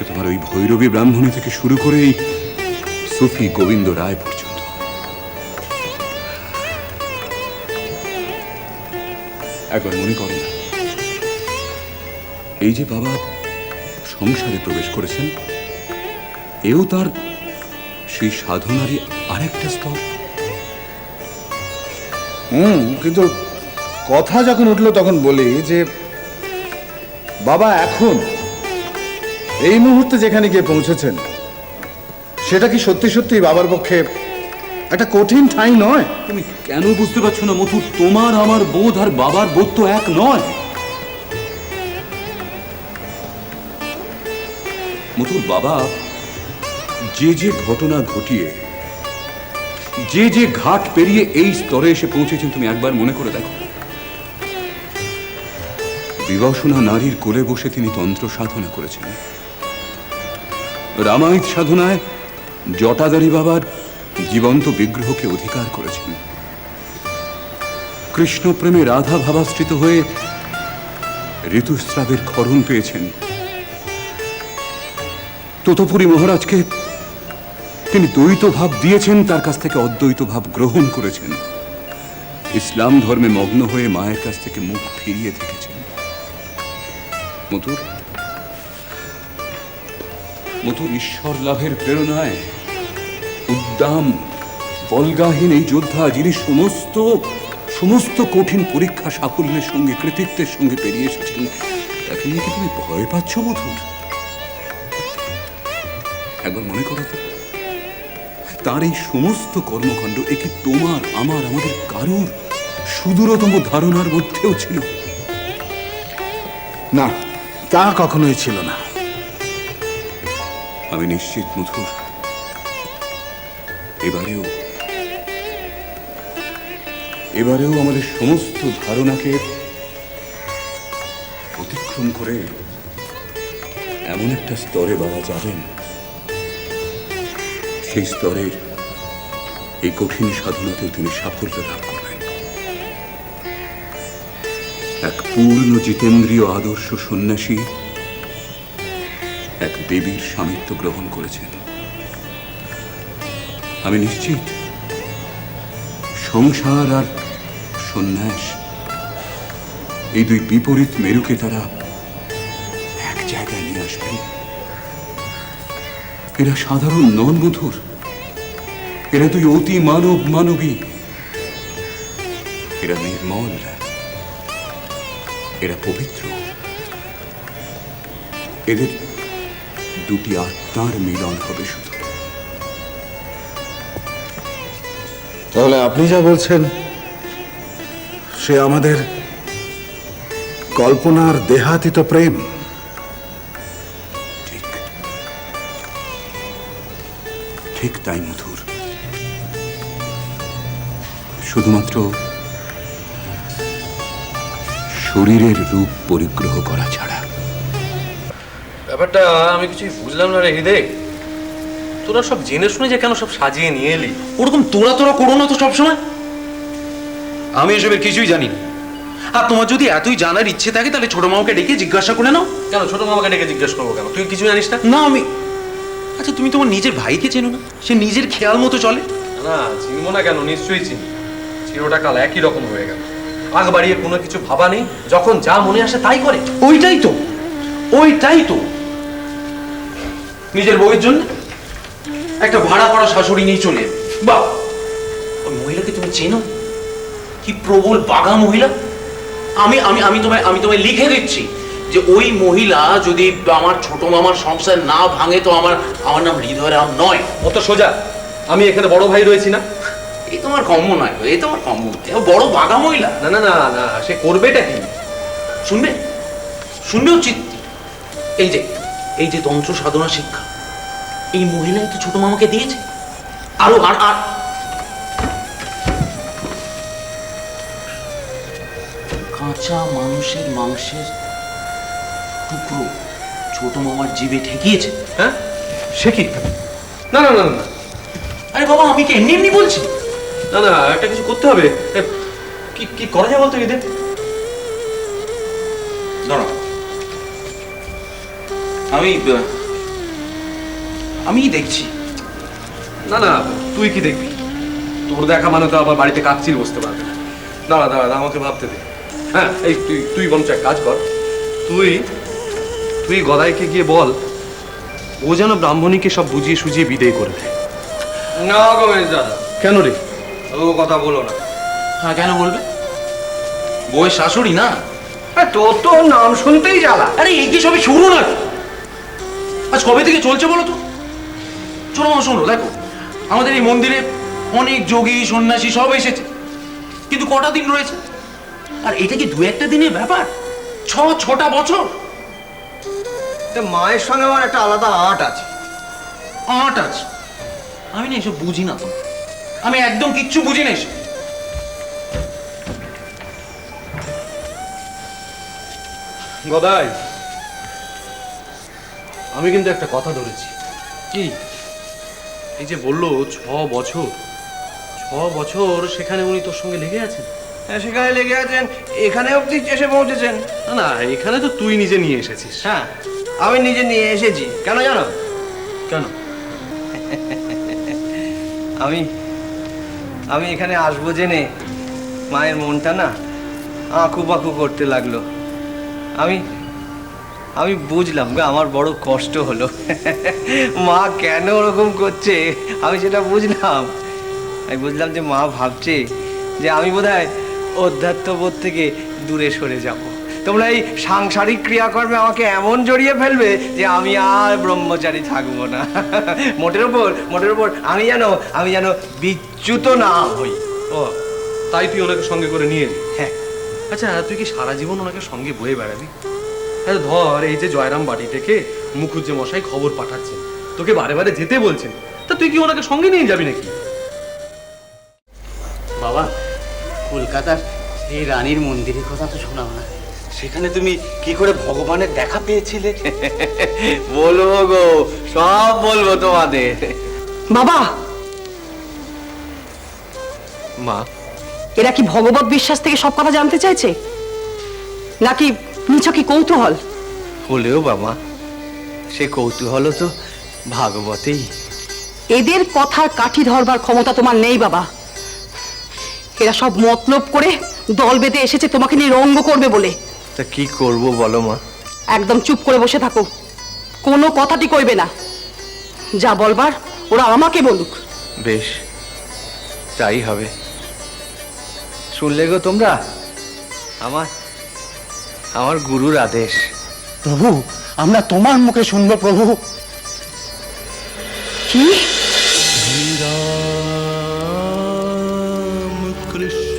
সে তোমার ওই ভৈরবী ব্রাহ্মণী থেকে শুরু করেই সুফি গোবিন্দ রায় পর্যন্ত। একবার মনে করো না, এই যে বাবা সংসারে প্রবেশ করেছেন, এও তার সেই সাধনারই আরেকটা স্তর। কিন্তু কথা যখন উঠলো তখন বলি যে বাবা এখন এই মুহূর্তে যেখানে গিয়ে পৌঁছেছেন, সেটা কি সত্যি সত্যি বাবার পক্ষে একটা কঠিন ঠাঁই নয়? তুমি কেন বুঝতে পারছো না মথুর? তোমার আমার বোধ আর বাবার বোধ তো এক নয় মথুর। বাবা যে যে ঘটনা ঘটিয়ে, যে যে ঘাট পেরিয়ে এই স্তরে এসে পৌঁছেছেন, তুমি একবার মনে করে দেখো। বিবসনা নারীর কোলে বসে তিনি তন্ত্র সাধনা করেছেন। রামায়িক সাধনায় জটাধারী বাবার জীবন্ত বিগ্রহকে অধিকার করেছেন। কৃষ্ণ প্রেমে রাধা ভাবাশ্রিত হয়ে ঋতুস্রাবের ক্ষরণ পেয়েছেন। ততপুরী মহারাজকে তিনি দ্বৈত ভাব দিয়েছেন, তার কাছ থেকে অদ্বৈত ভাব গ্রহণ করেছেন। ইসলাম ধর্মে মগ্ন হয়ে মায়ের কাছ থেকে মুখ ফিরিয়ে থেকেছেন। মথুর, মথুর ঈশ্বর লাভের প্রেরণায় উদ্দাম বলগাহীন এই যোদ্ধা, যিনি সমস্ত সমস্ত কঠিন পরীক্ষা সাফল্যের সঙ্গে, কৃতিত্বের সঙ্গে পেরিয়ে এসেছেন, তাকে নিয়ে কি তুমি ভয় পাচ্ছ মথুর? একবার মনে করো তো, তার এই সমস্ত কর্মকাণ্ড এ কি তোমার, আমার, আমাদের কারুর সুদূরতম ধারণার মধ্যেও ছিল? না, তা কখনোই ছিল না। আমি নিশ্চিত মথুর, এবারেও আমাদের সমস্ত ধারণাকে অতিক্রম করে এমন একটা স্তরে বাবা যাবেন, সেই স্তরের এই কঠিন সাধনাতেও তিনি সাফল্য লাভ করবেন। এক পূর্ণ জিতেন্দ্রীয় আদর্শ সন্ন্যাসী এক দেবীর স্বামিত্ব গ্রহণ করেছেন। আমি নিশ্চিত সংসার আর সন্ন্যাস, এই দুই বিপরীত মেরুকে তারা এক জায়গায় নিয়ে আসবেন। এরা সাধারণ নন মধুর, এরা দুই অতি মানব মানবী, এরা নির্মল, এরা পবিত্র। এদের দুটি আত্মার মিলন হবে শুধু। তাহলে আপনি যা বলছেন সে আমাদের কল্পনার দেহাতীত প্রেম। ঠিক ঠিক তাই মধুর। শুধুমাত্র শরীরের রূপ পরিগ্রহ করা ছাড়া। ব্যাপারটা আমি কিছুই বুঝলাম না রে হৃদয়। তোরা সব জেনে শুনে যে কেন সব সাজিয়ে নিয়ে এলি? ওরকম তোরা করো না তো সবসময়। আমি এসবের কিছুই জানি না। আর তোমার যদি এতই জানার ইচ্ছে থাকে তাহলে ছোট মামাকে ডেকে জিজ্ঞাসা করে নাও। কেন ছোট মামাকে ডেকে জিজ্ঞেস করবো কেন? তুই কিছু জানিস না? না আমি, আচ্ছা তুমি তোমার নিজের ভাইকে চেনো না? সে নিজের খেয়াল মতো চলে। না চিনবো না কেন? নিশ্চয়ই চিনি। চিরটা কাল একই রকম হয়ে গেল। আগ বাড়িয়ে কোনো কিছু ভাবা নেই, যখন যা মনে আসে তাই করে। ওইটাই তো নিজের বউয়ের জন্য একটা ভাড়া করা শাশুড়ি নিয়ে চলে। বাহ, ওই মহিলাকে তুমি চেনো? কি প্রবল বাঘা মহিলা! আমি আমি আমি তোমায় আমি তোমায় লিখে দিচ্ছি যে ওই মহিলা যদি আমার ছোট মামার সংসার না ভাঙে তো আমার নাম হৃদয়রাম নয়। অত সোজা। আমি এখানে বড় ভাই রয়েছি না? এই তোমার কম্য নয়, এই তোমার কম্য নয়। বড় বাঘা মহিলা। না না না না, সে করবেটা কি? শুনবে উচিত। এই যে তন্ত্র সাধনা শিক্ষা এই মহিলাই তো ছোট মামাকে দিয়েছে। আরো আর কাঁচা মানুষের মাংসের টুকরো ছোট মামার জিভে ঠেকিয়েছে। হ্যাঁ, সে কি? না না না না, আরে বাবা, আমি কি এমনি বলছি? না না, একটা কিছু করতে হবে। কি কি করা যায় বলতো এদের? দাঁড়াও, আমিই দেখছি। না না, তুই কি দেখবি? তোর দেখা মানে তো আবার বাড়িতে কাকচিল বসতে পারবে না। দাঁড়া দাঁড়া, আমাকে ভাবতে দে। হ্যাঁ, এই তুই তুই বরঞ্চ এক কাজ কর, তুই তুই গদাইকে গিয়ে বল ও যেন ব্রাহ্মণীকে সব বুঝিয়ে সুঝিয়ে বিদায় করে দেয়। না গমেশ দাদা, কেন রে? ও কথা বলো না। হ্যাঁ, কেন বলবে? বউয়ের শাশুড়ি না? তোর তো নাম শুনতেই জ্বালা। আরে এই কি সবই শুরু না? আজ কবে থেকে চলছে বলো তো? শোনো মা, শোনো, দেখো আমাদের এই মন্দিরে অনেক যোগী সন্ন্যাসী সব এসেছে, কিন্তু কটা দিন রয়েছে? আর এটা কি দু একটা দিনের ব্যাপার? ছটা বছর। মায়ের সঙ্গে আমার একটা আলাদা আট আছে। আট আছে? আমি না এসব বুঝি না তো, আমি একদম কিচ্ছু বুঝি না এসব। গদাই, আমি কিন্তু একটা কথা ধরেছি। কি? এই যে বললো 6 বছর সেখানে উনি তোর সঙ্গে লেগে আছেন। হ্যাঁ, সেখানে লেগে আছেন, এখানে অব্দি এসে পৌঁছেছেন। না না, এখানে তো তুই নিজে নিয়ে এসেছিস। হ্যাঁ, আমি নিজে নিয়ে এসেছি। কেন জানো? কেন? আমি এখানে আসবো জেনে মায়ের মনটা না আঁকু পাকু করতে লাগলো। আমি বুঝলাম গো, আমার বড় কষ্ট হলো। মা কেন ওরকম করছে আমি সেটা বুঝলাম। আমি বুঝলাম যে মা ভাবছে যে আমি বোধহয় অধ্যাত্মবোধ থেকে দূরে সরে যাব। তোমরা এই সাংসারিক ক্রিয়াকর্মে আমাকে এমন জড়িয়ে ফেলবে যে আমি আর ব্রহ্মচারী থাকবো না। মোটের ওপর আমি যেন বিচ্যুত না হই। ও, তাই তুই ওনাকে সঙ্গে করে নিয়ে এলি? হ্যাঁ। আচ্ছা, তুই কি সারা জীবন ওনাকে সঙ্গে বয়ে বেড়াবি? আরে ধর, এই যে জয়রাম বাটি থেকে মুখুজ্জে মশাই খবর পাঠাচ্ছেন, তোকে বারে বারে যেতে বলছেন, তা তুই কি ওনাকে সঙ্গে নিয়ে যাবি নাকি? বাবা, কলকাতার এই রানীর মন্দিরের কথা তো শোনাও না, সেখানে তুমি কি করে ভগবানের দেখা পেয়েছিলে? বলবো গো, সব বলবো তোমাদের। বাবা, মা, এরা কি ভগবত বিশ্বাস থেকে সব কথা জানতে চাইছে, নাকি নিছকই কৌতূহল? হলেও বাবা, সে কৌতূহল তো ভাগবতেই। এদের কথার কাঠি ধরবার ক্ষমতা তোমার নেই বাবা। এরা সব মতলব করে দল বেঁধে এসেছে তোমাকে নিয়ে রঙ্গ করবে বলে। তা কি করব বলো মা? একদম চুপ করে বসে থাকো, কোনো কথাটি কইবে না। যা বলবার ওরা আমাকে বলুক। বেশ, তাই হবে। শুনলে গো তোমরা, আমার গুরুর আদেশ। প্রভু, আমরা তোমার মুখে শুনবো প্রভু। কি? राम कृष्ण